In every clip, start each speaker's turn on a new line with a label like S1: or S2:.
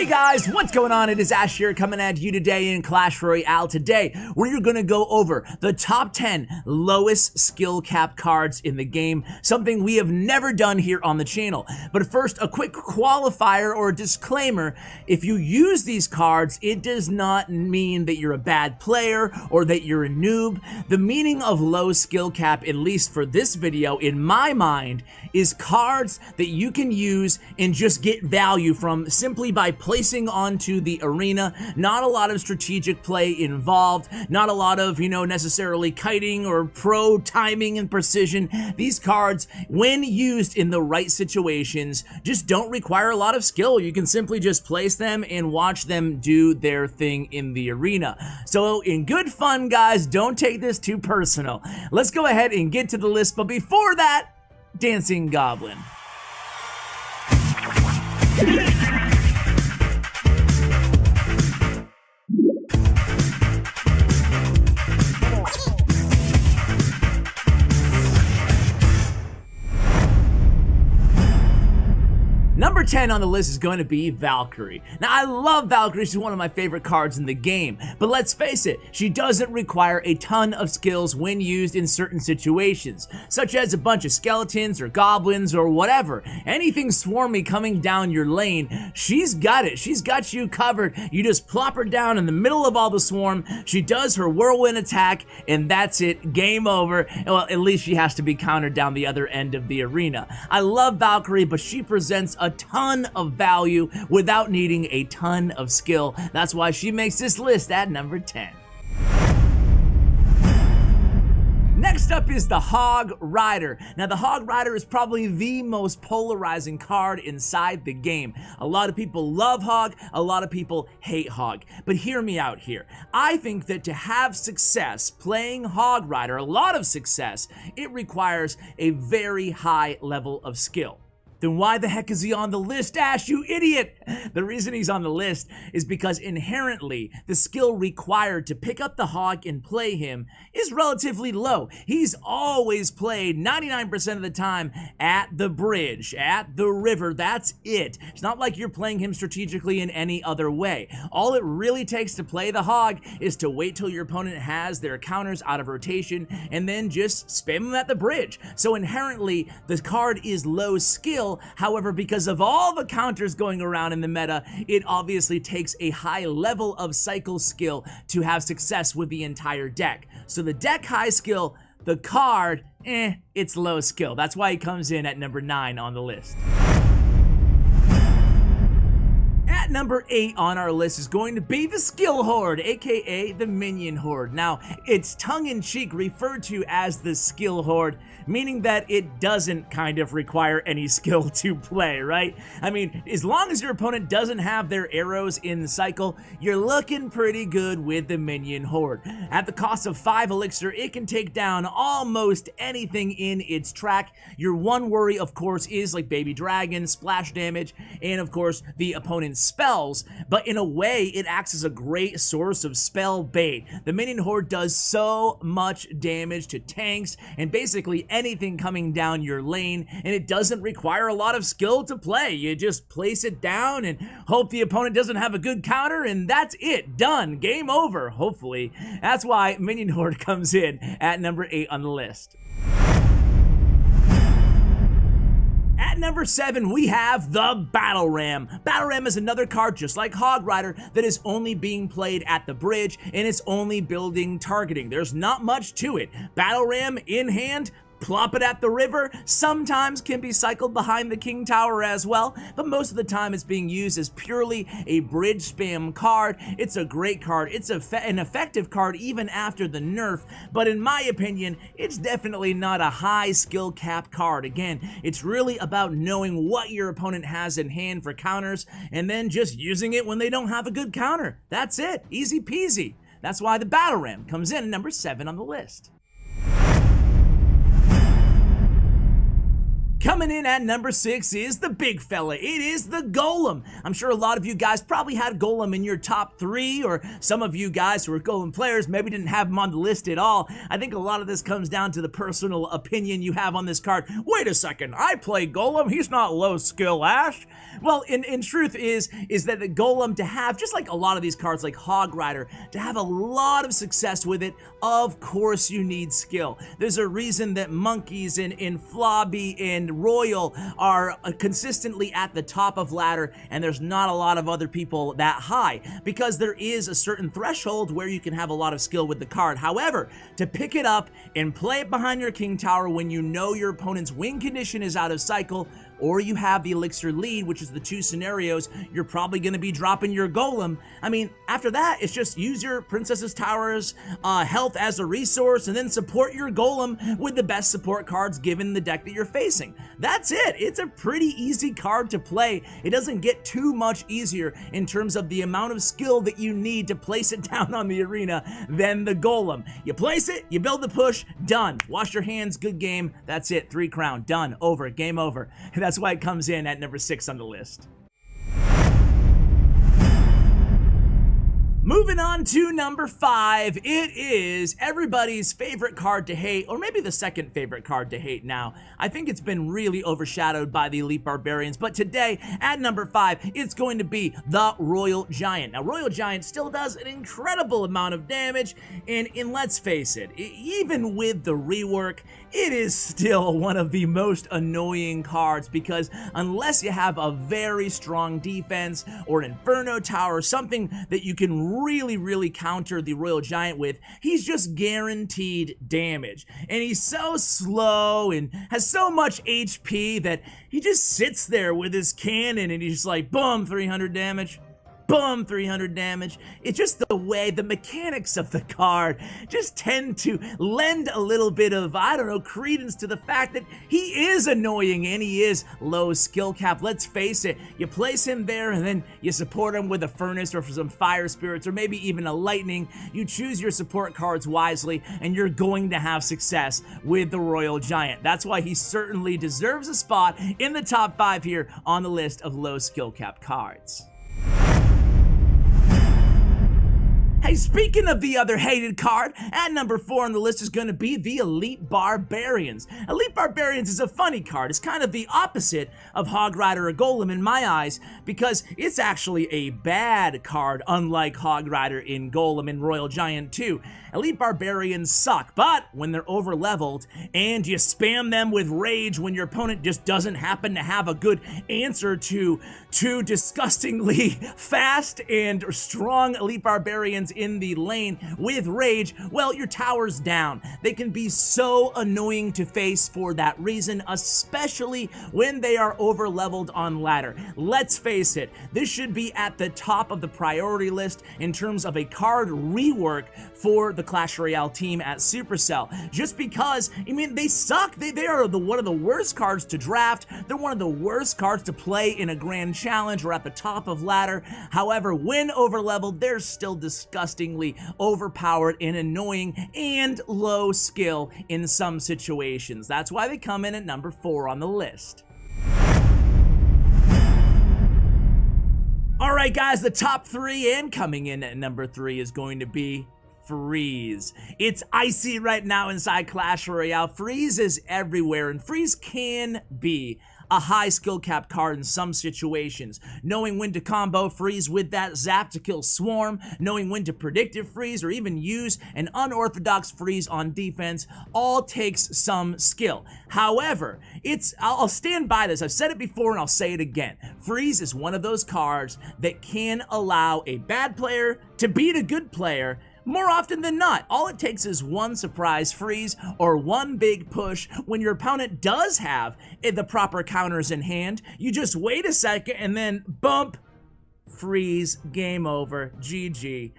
S1: Hey guys, what's going on? It is Ash here coming at you today in Clash Royale. Today, we're going to go over the top 10 lowest skill cap cards in the game, something we have never done here on the channel. But first, a quick qualifier or disclaimer. If you use these cards, it does not mean that you're a bad player or that you're a noob. The meaning of low skill cap, at least for this video, in my mind, is cards that you can use and just get value from simply by placing onto the arena. Not a lot of strategic play involved, not a lot of, necessarily kiting or pro timing and precision. These cards, when used in the right situations, just don't require a lot of skill. You can simply just place them and watch them do their thing in the arena. So in good fun, guys, don't take this too personal. Let's go ahead and get to the list, but before that, Dancing Goblin. Number 10 on the list is going to be Valkyrie. Now, I love Valkyrie. She's one of my favorite cards in the game. But let's face it, she doesn't require a ton of skills when used in certain situations, such as a bunch of skeletons or goblins or whatever. Anything swarmy coming down your lane, she's got it. She's got you covered. You just plop her down in the middle of all the swarm. She does her whirlwind attack, and that's it. Game over. Well, at least she has to be countered down the other end of the arena. I love Valkyrie, but she presents a ton of value without needing a ton of skill. That's why she makes this list at number 10. Next up is the Hog Rider. Now, the Hog Rider is probably the most polarizing card inside the game. A lot of people love Hog, a lot of people hate Hog. But hear me out here. I think that to have success playing Hog Rider, a lot of success, it requires a very high level of skill. Then why the heck is he on the list, Ash, you idiot? The reason he's on the list is because inherently the skill required to pick up the Hog and play him is relatively low. He's always played 99% of the time at the bridge, at the river. That's it. It's not like you're playing him strategically in any other way. All it really takes to play the Hog is to wait till your opponent has their counters out of rotation and then just spam them at the bridge. So inherently the card is low skill. However, because of all the counters going around in the meta, it obviously takes a high level of cycle skill to have success with the entire deck. So the deck high skill, the card, it's low skill. That's why he comes in at number 9 on the list. At number 8 on our list is going to be the Skill Horde, aka the Minion Horde. Now, it's tongue-in-cheek referred to as the Skill Horde, meaning that it doesn't kind of require any skill to play, right? I mean, as long as your opponent doesn't have their arrows in the cycle, you're looking pretty good with the Minion Horde. At the cost of 5 elixir, it can take down almost anything in its track. Your one worry, of course, is like baby dragon, splash damage, and of course, the opponent's spells, but in a way, it acts as a great source of spell bait. The Minion Horde does so much damage to tanks and basically anything coming down your lane, and it doesn't require a lot of skill to play. You just place it down and hope the opponent doesn't have a good counter, and that's it. Done. Game over, hopefully. That's why Minion Horde comes in at number 8 on the list. At number 7, we have the Battle Ram. Battle Ram is another card just like Hog Rider that is only being played at the bridge, and it's only building targeting. There's not much to it. Battle Ram in hand, plop it at the river, sometimes can be cycled behind the King Tower as well, but most of the time it's being used as purely a bridge spam card. It's a great card. It's an effective card even after the nerf, but in my opinion, it's definitely not a high skill cap card. Again, it's really about knowing what your opponent has in hand for counters and then just using it when they don't have a good counter. That's it. Easy peasy. That's why the Battle Ram comes in at number 7 on the list. Coming in at number 6 is the big fella. It is the Golem. I'm sure a lot of you guys probably had Golem in your top 3, or some of you guys who are Golem players maybe didn't have him on the list at all. I think a lot of this comes down to the personal opinion you have on this card. Wait a second, I play Golem, he's not low skill, Ash. Well, in truth is that the Golem, to have, just like a lot of these cards like Hog Rider, to have a lot of success with it, of course you need skill. There's a reason that monkeys in Flobby and Royale are consistently at the top of ladder, and there's not a lot of other people that high, because there is a certain threshold where you can have a lot of skill with the card. However, to pick it up and play it behind your king tower when you know your opponent's win condition is out of cycle, or you have the elixir lead, which is the 2 scenarios, you're probably going to be dropping your Golem. I mean, after that, it's just use your Princess's Tower's health as a resource, and then support your Golem with the best support cards given the deck that you're facing. That's it. It's a pretty easy card to play. It doesn't get too much easier in terms of the amount of skill that you need to place it down on the arena than the Golem. You place it, you build the push, done. Wash your hands, good game. That's it. 3 crown, done, over, game over. That's why it comes in at number 6 on the list. Moving on to number 5, it is everybody's favorite card to hate, or maybe the second favorite card to hate now. I think it's been really overshadowed by the Elite Barbarians, but today, at number 5, it's going to be the Royal Giant. Now, Royal Giant still does an incredible amount of damage, and let's face it, even with the rework, it is still one of the most annoying cards, because unless you have a very strong defense, or an Inferno Tower, something that you can really counter the Royal Giant with, he's just guaranteed damage. And he's so slow and has so much HP that he just sits there with his cannon and he's just like, boom, 300 damage. Boom, 300 damage. It's just the way the mechanics of the card just tend to lend a little bit of, I don't know, credence to the fact that he is annoying and he is low skill cap. Let's face it, you place him there and then you support him with a furnace or for some fire spirits or maybe even a lightning. You choose your support cards wisely and you're going to have success with the Royal Giant. That's why he certainly deserves a spot in the top 5 here on the list of low skill cap cards. Hey, speaking of the other hated card, at number 4 on the list is going to be the Elite Barbarians. Elite Barbarians is a funny card. It's kind of the opposite of Hog Rider or Golem in my eyes, because it's actually a bad card, unlike Hog Rider in Golem and Royal Giant too. Elite Barbarians suck, but when they're over leveled and you spam them with rage when your opponent just doesn't happen to have a good answer to two disgustingly fast and strong Elite Barbarians in the lane with rage, well, your tower's down. They can be so annoying to face for that reason, especially when they are over leveled on ladder. Let's face it, this should be at the top of the priority list in terms of a card rework for the Clash Royale team at Supercell, just because, I mean, they suck. They are one of the worst cards to draft. They're one of the worst cards to play in a grand challenge or at the top of ladder. However, when over leveled, they're still disgustingly overpowered and annoying and low skill in some situations. That's why they come in at number 4 on the list. Alright guys, the top 3, and coming in at number 3 is going to be Freeze. It's icy right now inside Clash Royale. Freeze is everywhere, and Freeze can be a high skill cap card in some situations. Knowing when to combo Freeze with that zap to kill Swarm, knowing when to predictive freeze or even use an unorthodox freeze on defense, all takes some skill. However, I'll stand by this. I've said it before and I'll say it again. Freeze is one of those cards that can allow a bad player to beat a good player more often than not. All it takes is one surprise freeze or one big push when your opponent does have the proper counters in hand. You just wait a second and then bump, freeze, game over, GG.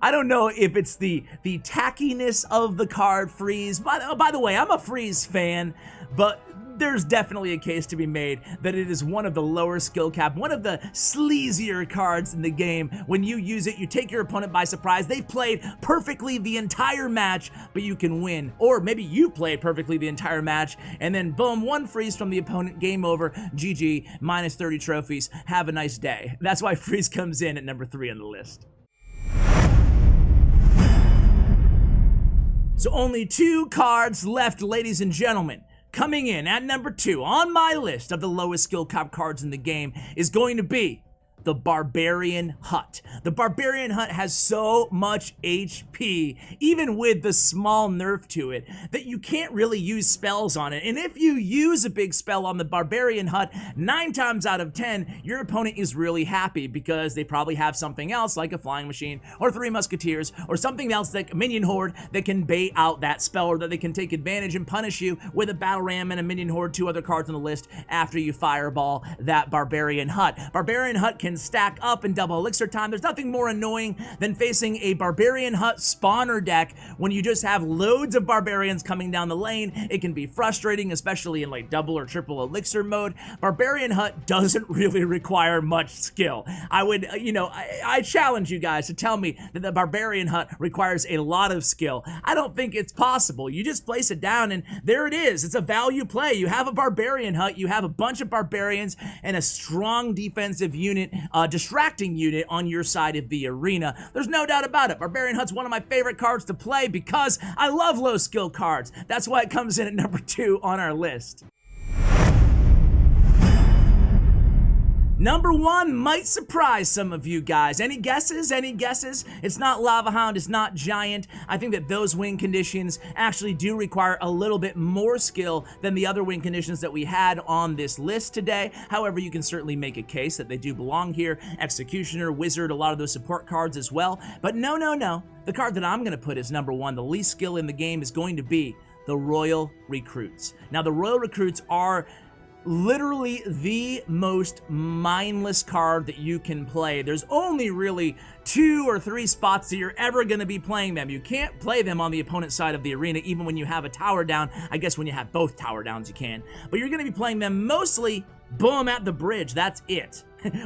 S1: I don't know if it's the tackiness of the card Freeze. By the way, I'm a Freeze fan, but there's definitely a case to be made that it is one of the lower skill cap, one of the sleazier cards in the game. When you use it, you take your opponent by surprise. They've played perfectly the entire match, but you can win. Or maybe you played perfectly the entire match, and then boom, one freeze from the opponent, game over, GG, minus 30 trophies, have a nice day. That's why freeze comes in at number 3 on the list. So only 2 cards left, ladies and gentlemen. Coming in at number 2 on my list of the lowest skill cap cards in the game is going to be the Barbarian Hut. The Barbarian Hut has so much HP, even with the small nerf to it, that you can't really use spells on it. And if you use a big spell on the Barbarian Hut, 9 times out of 10, your opponent is really happy because they probably have something else like a flying machine or 3 musketeers or something else like Minion Horde that can bait out that spell, or that they can take advantage and punish you with a battle ram and a Minion Horde, 2 other cards on the list after you fireball that Barbarian Hut. Barbarian Hut can stack up in double elixir time. There's nothing more annoying than facing a Barbarian Hut spawner deck when you just have loads of barbarians coming down the lane. It can be frustrating, especially in like double or triple elixir mode. Barbarian Hut doesn't really require much skill. I would, I challenge you guys to tell me that the Barbarian Hut requires a lot of skill. I don't think it's possible. You just place it down and there it is. It's a value play. You have a Barbarian Hut, you have a bunch of barbarians and a strong defensive unit, distracting unit on your side of the arena. There's no doubt about it. Barbarian Hut's one of my favorite cards to play because I love low skill cards. That's why it comes in at number 2 on our list. Number 1 might surprise some of you guys. Any guesses? Any guesses? It's not Lava Hound, it's not Giant. I think that those win conditions actually do require a little bit more skill than the other win conditions that we had on this list today. However, you can certainly make a case that they do belong here. Executioner, Wizard, a lot of those support cards as well. But no. The card that I'm going to put as number 1, the least skill in the game, is going to be the Royal Recruits. Now, the Royal Recruits are literally the most mindless card that you can play. There's only really 2 or 3 spots that you're ever going to be playing them. You can't play them on the opponent's side of the arena, even when you have a tower down. I guess when you have both tower downs you can. But you're going to be playing them mostly, boom, at the bridge. That's it.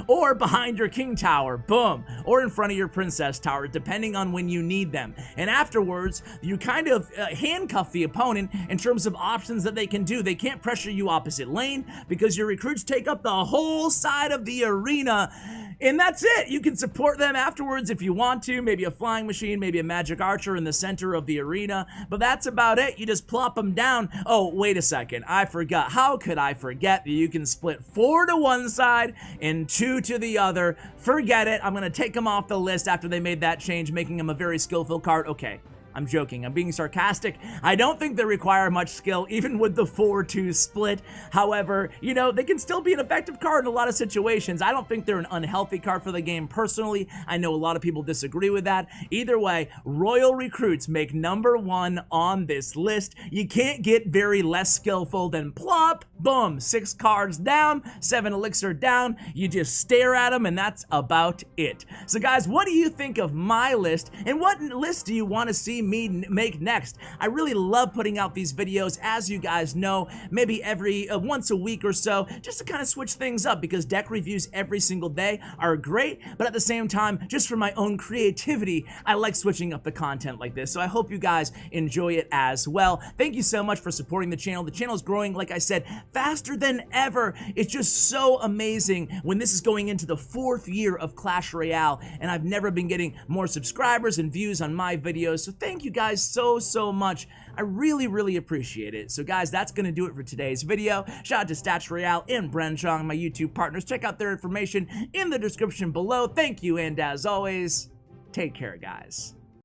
S1: Or behind your king tower, boom, or in front of your princess tower, depending on when you need them. And afterwards, you kind of handcuff the opponent in terms of options that they can do. They can't pressure you opposite lane because your recruits take up the whole side of the arena. And that's it. You can support them afterwards if you want to. Maybe a flying machine, maybe a magic archer in the center of the arena. But that's about it. You just plop them down. Oh, wait a second. I forgot. How could I forget that you can split 4 to one side and 2 to the other? Forget it. I'm going to take them off the list after they made that change, making them a very skillful card. Okay. I'm joking. I'm being sarcastic. I don't think they require much skill, even with the 4-2 split. However, they can still be an effective card in a lot of situations. I don't think they're an unhealthy card for the game personally. I know a lot of people disagree with that. Either way, Royal Recruits make number 1 on this list. You can't get very less skillful than plop, boom, 6 cards down, 7 elixir down. You just stare at them, and that's about it. So guys, what do you think of my list, and what list do you want to see me make next? I really love putting out these videos, as you guys know, maybe every once a week or so, just to kind of switch things up, because deck reviews every single day are great, but at the same time, just for my own creativity, I like switching up the content like this. So I hope you guys enjoy it as well. Thank you so much for supporting the channel. The channel is growing, like I said, faster than ever. It's just so amazing when this is going into the 4th year of Clash Royale, and I've never been getting more subscribers and views on my videos. So thank you guys so much. I really appreciate it. So guys, that's gonna do it for today's video. Shout out to Stats Royale and Bren Chong, my YouTube partners. Check out their information in the description below. Thank you, and as always, take care, guys.